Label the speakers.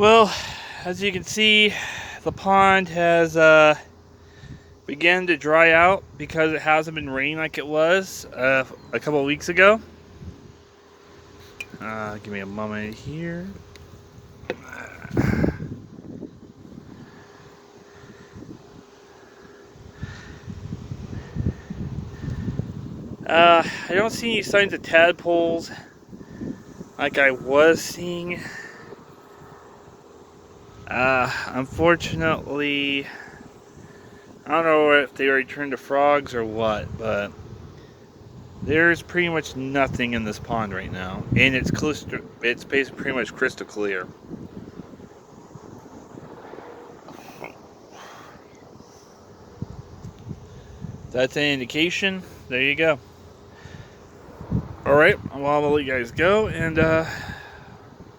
Speaker 1: Well, as you can see, the pond has began to dry out because it hasn't been raining like it was a couple of weeks ago. Give me a moment here. I don't see any signs of tadpoles like I was seeing. Unfortunately, I don't know if they returned to frogs or what, but there's pretty much nothing in this pond right now, and it's basically pretty much crystal clear. That's an indication. There you go. All right, well, I'll let you guys go, and